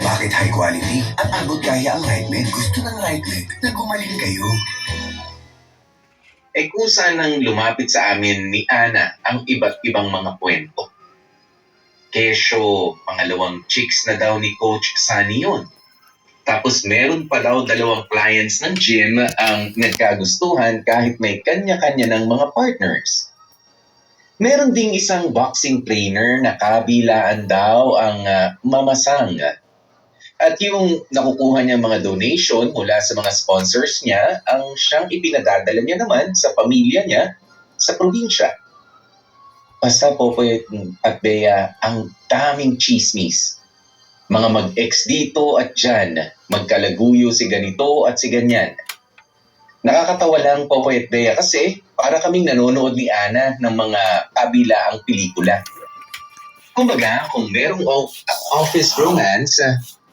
Bakit high quality? At abot kaya ang right med? Gusto ng right med na gumaling kayo. Kusa nang lumapit sa amin ni Ana ang iba't ibang mga kwento. Kesyo, pangalawang chicks na daw ni Coach Sunny yun. Tapos meron pa daw 2 clients ng gym ang nagkagustuhan kahit may kanya-kanya ng mga partners. Meron ding isang boxing trainer na kabilaan daw ang mamasang. At yung nakukuha niya mga donation mula sa mga sponsors niya, ang siyang ipinadadala niya naman sa pamilya niya sa probinsya. Basta Popoy at Bea, ang daming chismis. Mga mag-ex dito at dyan, magkalaguyo si ganito at si ganyan. Nakakatawa lang Popoy at Bea kasi para kaming nanonood ni Ana ng mga kabilaang pelikula. Kumbaga, kung merong office romance,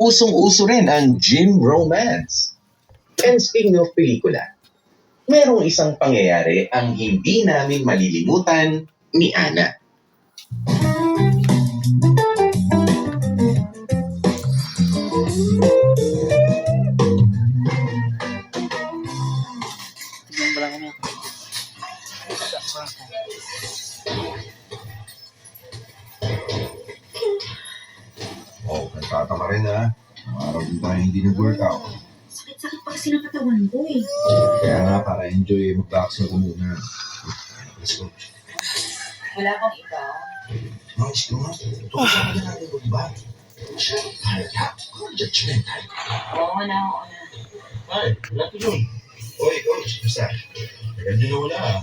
usong-uso rin ang gym romance. And speaking of pelikula, merong isang pangyayari ang hindi namin malilimutan ni Ana. Kantata ka rin ha. Araw din tayo hindi nag-workout. Sakit-sakit pa kasi ng katawan ko eh. Kaya nga, para enjoy, mag-boxing ko muna. Let's go. Wala kang iba. Nice ko nga. Tuwasan ka na natin ba? Masyadong tayo ka. Kung judgmental. Oo na. Ay, wala ko yun. Oy, coach, basta. Tagal nyo na wala ha.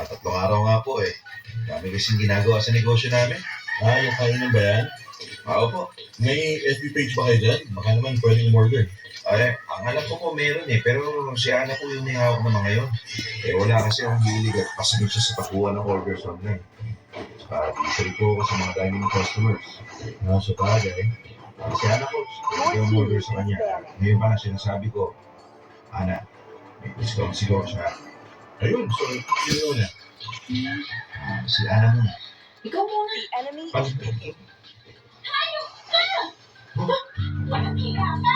3 araw nga po eh. Dami kasing ginagawa sa negosyo namin. Yung kainan ba yan? Opo. May FB page ba kayo dyan? Baka naman pwedeng umorder. Ay, ang alam ko po meron eh, pero si Ana po yung may hawak na mga yun. Wala kasi ang hilig at pasunod siya sa pagkuha ng orders online. Usually po ako sa mga dining customers. Sa bagay. Si Ana po, yung order sa kanya. Ngayon pa na sinasabi ko, Ana, may discount si Coach ha. Ayun, so, sino na? Si Ana muna. Ikaw muna. Walang hiya ka.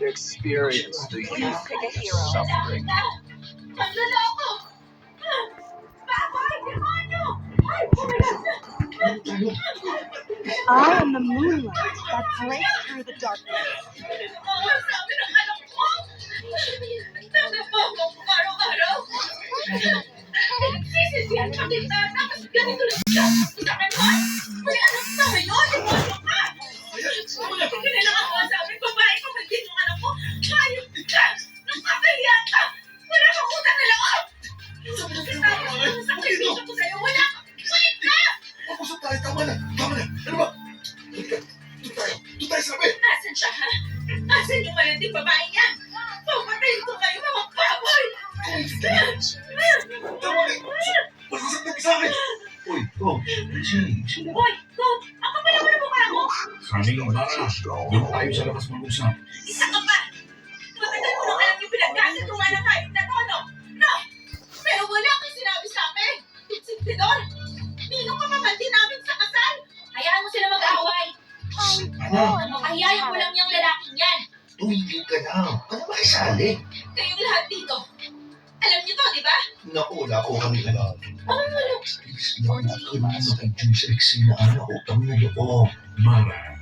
Experience the youth suffering. Magloloko! Baboy! Demonyo! Ay, I am the moonlight that breaks through the darkness. sabi ng anak ko! Nagapang mo araw-araw! Nagsisisihan pa kita! Tapos ganito lang siya! Sa kanon! May anak tayo! Demonyo ka! Kinailangan ako ang sabi, babae ko, magiging yung anak mo! Hayop ka! Nagpapahiya ka! Wala kang utang na loob! Sobrang sinabi ko sa sakripisyo ko sa'yo! Wala ka! Wait ka! Papasok tayo, tama na! Ano ba? Doon tayo sabi! Asan siya, ha? Asan yung malanding babae niya? Papatayin ko kayo, mga baboy! Tama na! Masasaktan ka sa akin! Uy, sino? Boy, go! Ako pa naman ang mukha mo! Sabi ng bara, doon tayo sa labas mag-usap. Isa ka pa! Matagal mo nang alam yung pinagkasatuan ng kahit na to, no? No! Pero wala kang sinabi sa akin! Sintidor! Ninong ka mamantin namin sa kasal! Hayaan mo sila mag-away! Makahiyayan mo lang yung lalaking yan! Tumigil ka na! Ano ba isali? Kayong lahat dito! Alam niyo to, di ba? Naku, wala ko kami ka na. Ano? Please naman, nakalimutan kay Juice Rexy na utang na loob. Mara,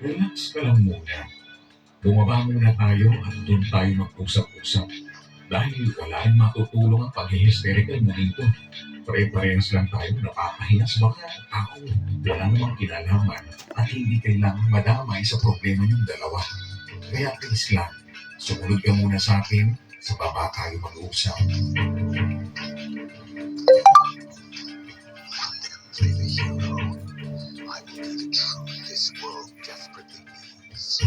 relax ka lang muna. Bumaba muna tayo at doon tayo mag-usap-usap. Dahil wala rin matutulong ang pag-hysterical mo dito. Pare-parehas lang tayo napapahiya sa mga tao. Wala namang kinalaman at hindi kailangan madamay sa problema niyong dalawa. Kaya please lang, sumunod ka muna sa akin, sa baba tayo mag-usap. Play the hero. I will be the truth this world desperately needs.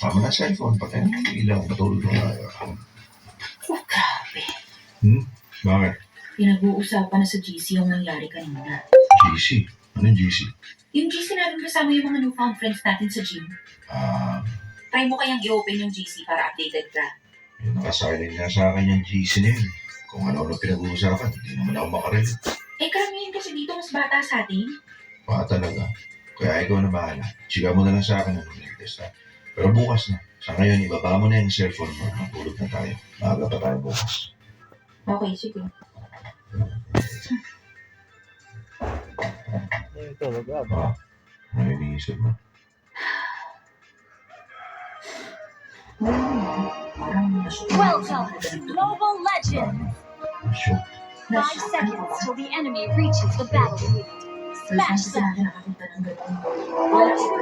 Tama na cellphone, patay na yung ilaw, matulog na tayo. Grabe. Bakit? Pinag-uusapan na sa GC yung nangyari kanina. GC? Anong GC? Yung GC natin kasama yung mga newfound friends natin sa gym. Try mo kayang i-open yung GC para updated ka. Nakasilent nga sa akin yung GC na yun. Kung ano-ano pinag-uusapan, hindi naman ako makarinig. Karamihan kasi dito mas bata sa atin. Talaga. Kaya ikaw na bahala. Siga mo na lang sa akin anong latest ha. Pero bukas na. Sa ngayon, ibaba mo na yung cellphone mo. Matulog na tayo. Maaga pa tayo bukas. Okay, sige. Ano iniisip mo? Parang nashoot. Welcome to Mobile Legends! Shoot. 5 seconds till the enemy reaches the battlefield. Smash them! Nakakita ng ganun. Wala ko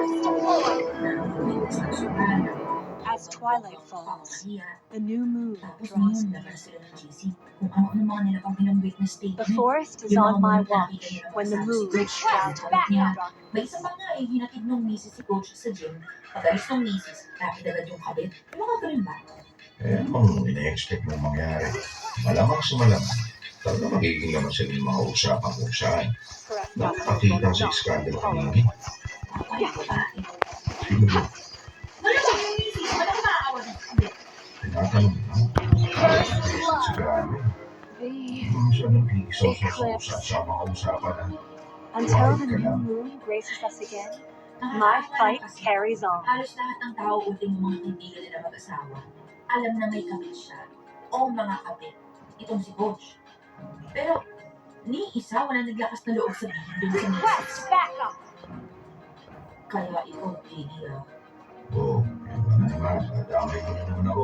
As twilight falls, the new moon Tapos draws ngayon, near. labas sila ng GC. Kung ano-ano mga nila pang binanggit na statement. The forest is Yung on mga my nakikita watch nila when the kasama moon si Coach, shrouds sabi back niya, out. may isa pa nga hinatid nung misis si Coach sa gym. Pag-alis nung misis, lapit agad yung kabit. Yung mga ganun ba? Anong ina-expect mong mangyari? Malamang sa malamang. Talaga magiging naman sila yung mga usapan kung saan. Nakapakita sa iskandalo kanini. Ako yung babae. Sino ba? Wala ba yung misis? Wala ko makakawa ng kabit. Tinatanong mo lang. Si Gano. Ano siya nang isososa sa mga usapan na Until the new moon graces us again, my fight carries on. Halos lahat ng tao, ultimo mga kaibigan nila mag-asawa, alam na may kabit siya o mga kabit. Itong si Coach. Pero, ni isa wala naglakas na loob sabihin dun sa misis. Back up! Kaya ikaw, Pili, Oo, ano naman, nadamay mo na naman ako.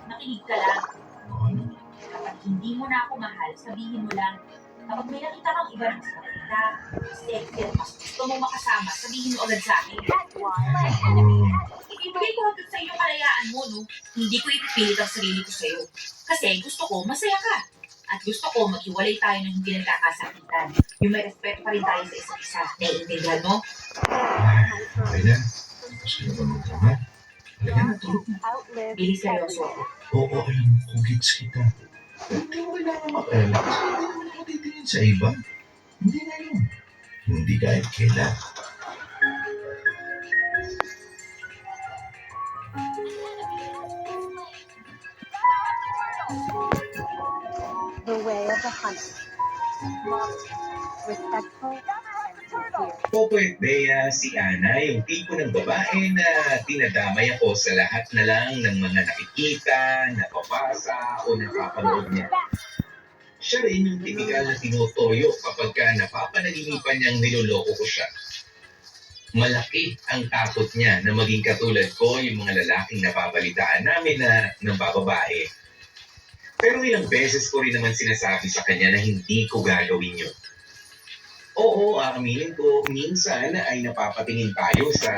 makinig ka lang. Ano? Kapag hindi mo na ako mahal, sabihin mo lang. Kapag may nakita kang iba na mas maganda, sexy, at mas gusto mo makasama, sabihin mo agad sa akin. That's why my enemy has Ibigay ko agad sa iyo kalayaan mo, no? Hindi ko ipipilit ang sarili ko sa iyo. Kasi gusto ko, masaya ka. At gusto ko, maghiwalay tayo ng hindi nagkakasakitan. Yung may respeto pa rin tayo sa isa't isa. Naiintindihan mo? Okay na. Tapos ka na ba magtrabaho? Halika na, tulog na. outlived Bili seryoso ako. Oo, alam mo, kugits kita. Pero hindi mo kailangan mag-alala kasi hindi naman ako titingin sa iba. Hindi na yun. Hindi kahit kailan. the way of the hunter. Respectful and sincere. Popoy Bea, si Ana, yung tipo ng babae na dinadamay ako sa lahat na lang ng mga nakikita, napapasa, o napapanood niya. Siya rin yung tipikal na tinutoyo kapag ka napapanaginipan niyang niloloko ko siya. Malaki ang takot niya na maging katulad ko yung mga lalaking napabalitaan namin na nambababae. Pero ilang beses ko rin naman sinasabi sa kanya na hindi ko gagawin yun. Oo, aaminin ko, minsan ay napapatingin tayo sa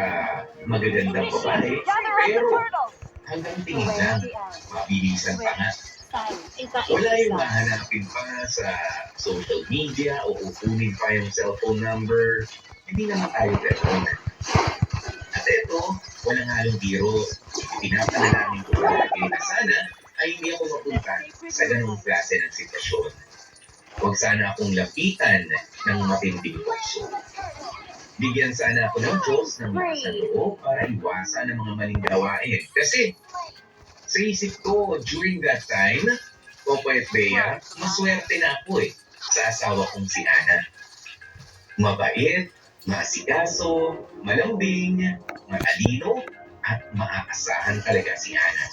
magagandang babae, Gather up the pero turtles! hanggang The tingin way lang, of the elves. mabilisan pa nga. Wala yung mahanapin pa sa social media o kukunin pa yung cellphone number. Hindi naman tayo gano'n. At eto, walang halong biro. Pinapanalangin ko palagi na sana ay hindi ako mapunta sa ganung klase ng sitwasyon. Huwag sana akong lapitan ng matinding tukso. Bigyan sana ako ng Diyos ng lakas ng loob para iwasan ang mga maling gawain. Kasi sa isip ko, during that time, Popoy at Bea, maswerte na ako sa asawa kong si Ana. Mabait, maasikaso, malambing, matalino, at maaasahan talaga si Ana.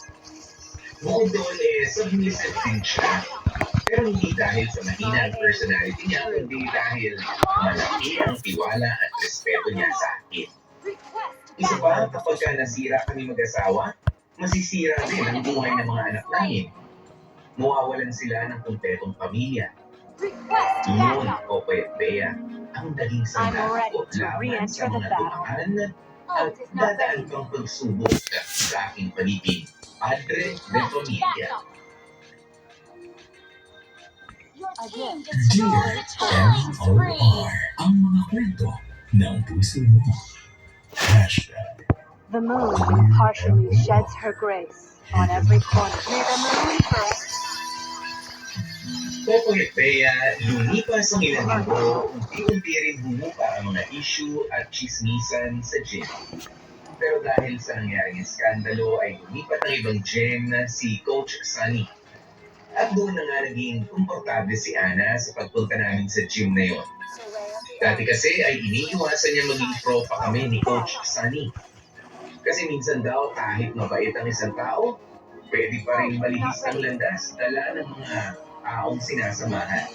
Bukod doon submissive din siya. Pero hindi dahil sa mahina ang personality niya, kundi dahil malaki ang tiwala at respeto niya sa akin. Isa pa, kapag nasira kami mag-asawa, masisira din ang buhay ng mga anak namin. Mawawalan sila ng kumpletong pamilya. Yun, Popoy at Bea, ang naging sandata ko laban sa mga dumaan at dadaan pang pagsubok sa aking paligid. Padre de Familia. DMOR, ang mga kwento ng puso mo. Hashtag The moon impartially sheds her grace on every corner. May the moon forever. Popoy at Bea, lumipas ang ilang linggo, unti-unti rin humupa ang mga issue at chismisan sa gym. Pero dahil sa nangyaring skandalo ay lumipat ang ibang gym si Coach Sunny. At doon na nga naging komportable si Ana sa pagpunta namin sa gym na yon. Dati kasi ay iniiwasan niya maging pro pa kami ni Coach Sunny. Kasi minsan daw kahit mabait ang isang tao, pwede pa rin malihis ang landas dala ng mga taong sinasamahan.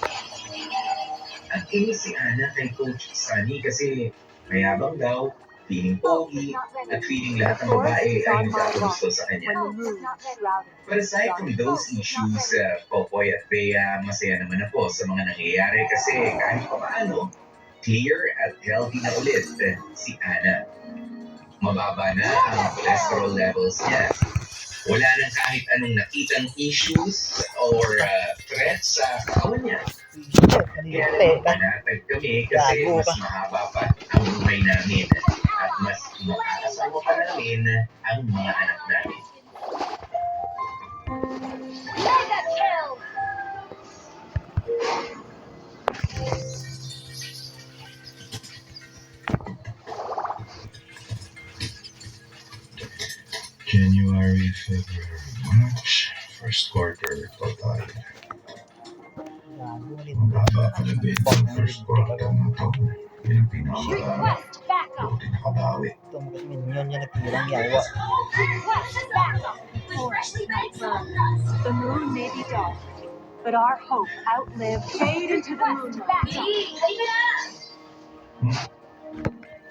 At inis si Ana kay Coach Sunny kasi mayabang daw, feeling pogi, at feeling lahat ng babae ay nagkakagusto sa kanya. When the moon is shrouded. But aside from those issues, Popoy at Bea, masaya naman ako sa mga nangyayari kasi kahit pa paano, clear at healthy na ulit si Ana. Mababa na ang cholesterol levels niya. Wala nang kahit anong nakitang issues or threats sa katawan niya. Kaya panatag kami kasi mas mahaba pa ang buhay namin at mas makakasama pa namin ang mga anak namin. Mega kill! January, February, March, first quarter total. Mababa pa na din ang first quarter na to. Yun ang pinakamarami. Request backup! Buti nakabawi. Tungkol minyon niya napilang yawa. Request backup! With freshly baked sauce. The moon may be dark, but our hope outlives fade into the moonlight. Hey, halika na!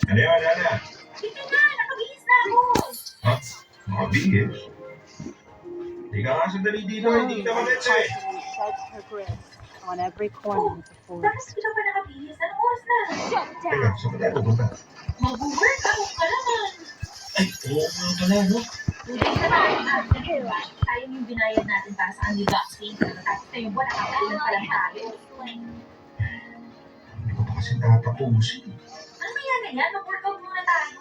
Ano yan, Ana? Halika na! Nakabihis na ako! Ha? Makabihis? Hindi ka nga sandali dito, The hindi moon kita magets eh. impartially sheds her grace on every corner of the Bakit forest. di ka pa nakabihis? Anong oras na? Shut Teka, saan ba tayo pupunta? Mag-workout ka naman! Ay, oo nga pala, no? Hindi ka na. Diba? Tayo yung binayad natin para sa unboxing. Tapos kayo ba nakakailan pa lang tayo? Hindi ko pa kasi tatapusin. Ano kaya na yan? Mag-workout muna tayo.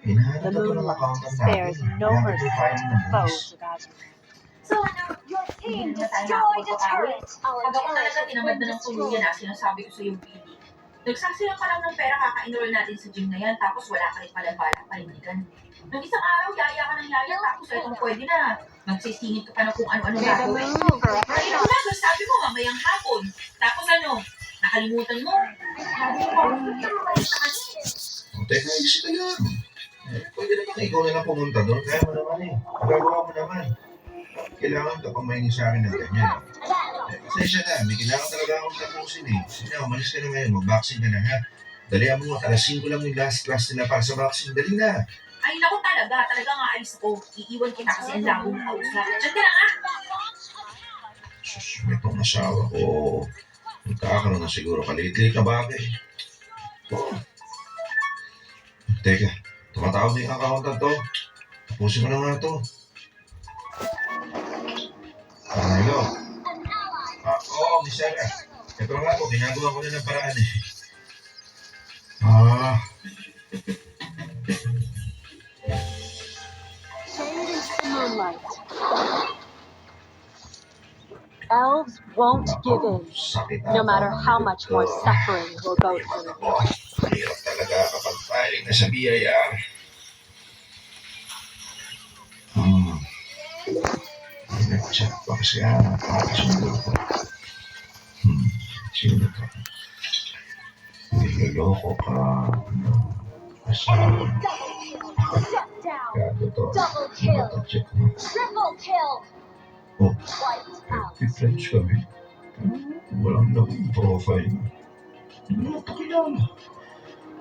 Hinahanap The na to ng moonlight accountant spares natin. no Kaya mercy nag-file ng to buwis. foes without you. So ano? Your team destroyed a turret. Pag ako talaga tinamad na ng tuluyan sinasabi ko sa iyo, Billy. Nagsasayang ka lang ng pera kaka-enroll natin sa gym na yan, tapos wala ka rin palang balak panindigan. Nung isang araw, yaya ka ng yaya, tapos itong pwede na. Magsisingit ka pa ng kung ano-ano May the gagawin. moon forever. Ayun na, so sabi mo mamayang hapon. Tapos ano, nakalimutan mo. Sabi mo, Teka, isip ka yan. Pwede naman ikaw na lang pumunta doon. Kaya mo naman eh. Magagawa mo naman. Kailangan ka pang mahingi sa akin ng ganyan. Pasensya na, may kailangan talaga akong tapusin eh. Sige, umalis ka na ngayon. Mag-boxing ka na ha. Dalihan mo, alas 5 lang yung last class nila para sa boxing. Dali na. ay naku talaga nga alis ako. Iiwan kita kasi ang labo ng kausap. Diyan ka na nga. Sus, may itong asawa ko. Magkakaroon na siguro kalit-lit na bagay. Oh. Teka, tumatawag na yung accountant to. Tapusin mo na nga to. Hello? Oo, Miss Sarah. Ito nga po, ginagawa ko na ng paraan eh. Fade into the moonlight. Elves won't give in, Sakit no matter how much more suffering we'll go through. Hirap talaga kapag filing na sa BIR. Nag-chat pa kasi nakakasundo ko. Sino to? Niloloko ka. Asawa. Shut down. Kaya to. Double kill. Check mo. Triple kill. Oh, Wiped out. friends kami. Walang naging profile. Hindi mo ito kilala.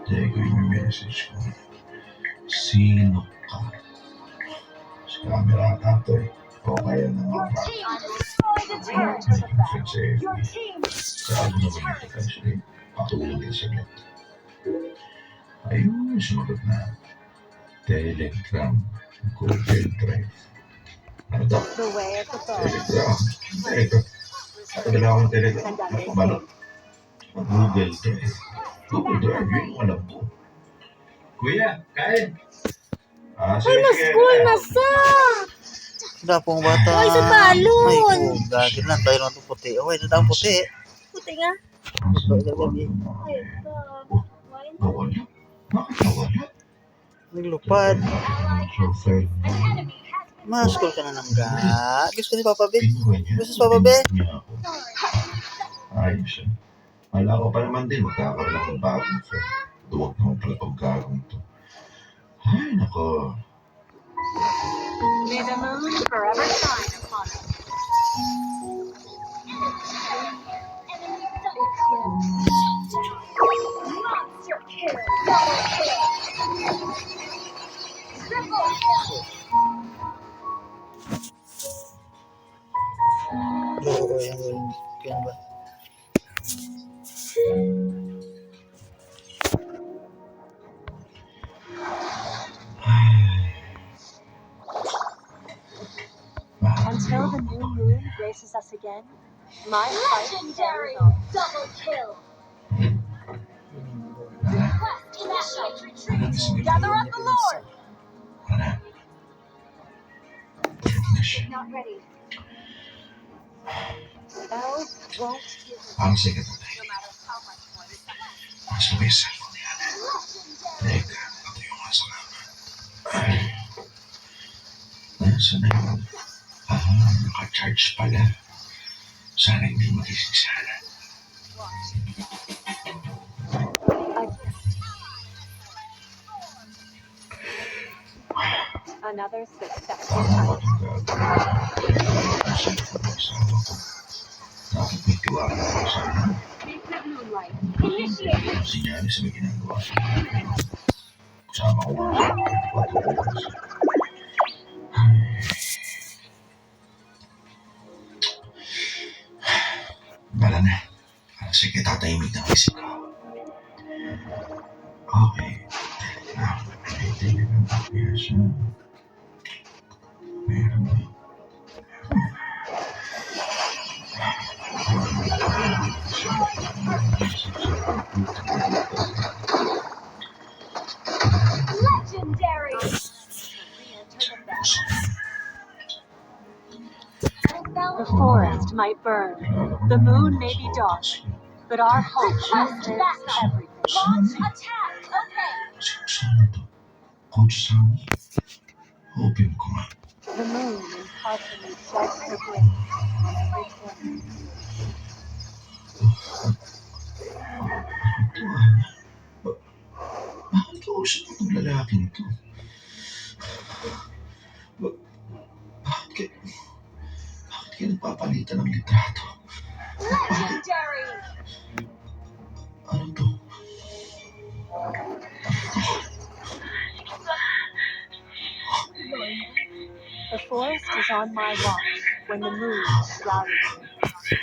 Teka yung message ko. Sino ka? Sa camera ata to eh. O kaya naman ba? Team destroyed a turret. Naging friend sa Your FB. team Sabi naman ito kasi patulog din saglit. Ayun, sumagot na. Telegram. Google Drive. Ano daw? The way of the bow. Telegram. Telegram. Tagal ako ng Telegram. Balot. Google Drive. Google Drive, yun yung alam ko. Kuya, kain. Sige, sige. Wala pong bata. Ay, sa balon. Ay, ko. Gagin lang. Tayo naman itong puti. Okay, na daw puti. Puti nga. Gabi. Ay, God. Why not? Nawala? Bakit nawala? Naglupad. So fair. Maskol ka na ng ga. Gusto ni Papa B. Pinuha niya. Gusto si Papa B. Niya ako. Ayos siya. Wala ko pa naman din. Magkakaroon ako ng bagong friend. Duwag naman pala pang gagawin to. Ay, nako. May the moon forever shine upon us. Monster kill. Double kill. Triple kill. Oo, yan. Yan ba? Until the new moon graces us again, my fight Legendary. carries on. Double kill. Quest initiate retreat. Gather up the Lord. Wala. Pagod na siya. Not ready. Elves won't give us Ang sikat na tayo. no matter how much more they suck. Mas may cellphone ni Ana. Legendary. Teka, ito yung nasa laman. Ay. Nasa na yun? Naka-charge pala. Sana hindi magising sana. Another successful Tama ba hunt. itong gagawin? Kasi ito ang asawa ko. Bakit may tiwala ako sa akin? Meet the moonlight. Initiate. Ang sinyalis may ginagawa sa akin. Kasama ko nga sa akin. Patuloy. Bala na. Sige, tatahimik ng isip ko. Okay. Teka lang. Kaya siya. Meron ba? Legendary. The forest might burn, the moon may be dark, but our hope Request outlives backup. everything. Launch attack. Okay. Sino to? Coach Sammy? Hoping ko nga. The moon impartially sheds her grace on every corner. Ito, Ana. Bakit kausap mo itong lalaking ito? Bakit kayo nagpapalitan ng litrato? Legendary. Ano to? The forest is on my watch when the moon shrouds me.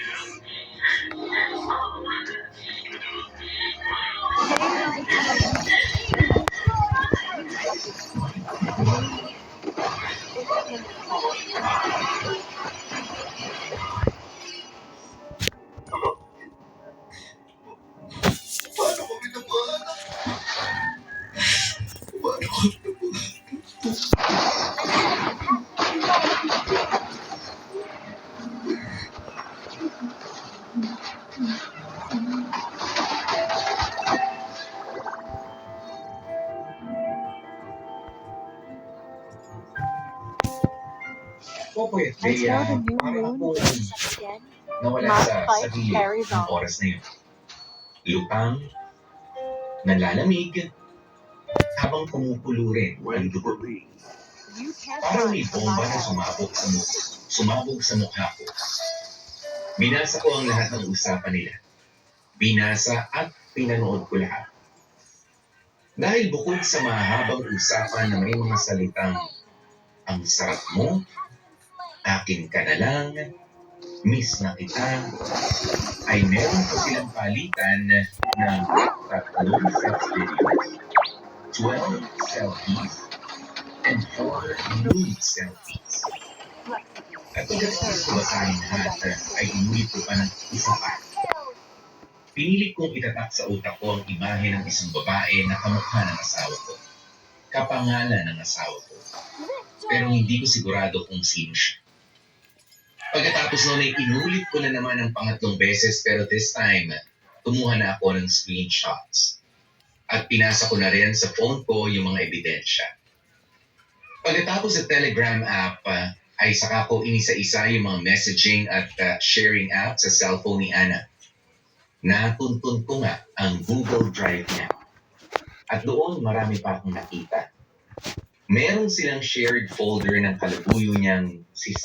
Paano ko binabahan? Paano ko binabahan? O pwede, Until the new parang moon ako graces us again, nawala my sa fight sarili carries ng on. oras na yun. Lupang, nalalamig, habang kumukulo rin ang dugo. You can't Parang run may from bomba my na love. sumabog sa mukha ko. Binasa ko ang lahat ng usapan nila. Binasa at pinanood ko lahat. Dahil bukod sa mahabang usapan na may mga salitang ang sarap mo, akin ka na lang, miss na kita, ay meron pa silang palitan ng 3 sex videos, 12 selfies, and 4 nude selfies. At pagkatapos ko basahin lahat, ay inulit ko pa ng isa pa. Pinili kong itatak sa utak ko ang imahe ng isang babae na kamukha ng asawa ko. Kapangalan ng asawa ko. pero hindi ko sigurado kung sino siya. Pagkatapos noon ay inulit ko na naman ang pangatlong beses pero this time, kumuha na ako ng screenshots. At pinasa ko na rin sa phone ko yung mga ebidensya. Pagkatapos sa Telegram app, ay saka ko inisa-isa yung mga messaging at sharing app sa cellphone ni Ana. Natuntun ko nga ang Google Drive niya. At doon marami pa akong nakita. Meron silang shared folder ng kalabuyo niyang si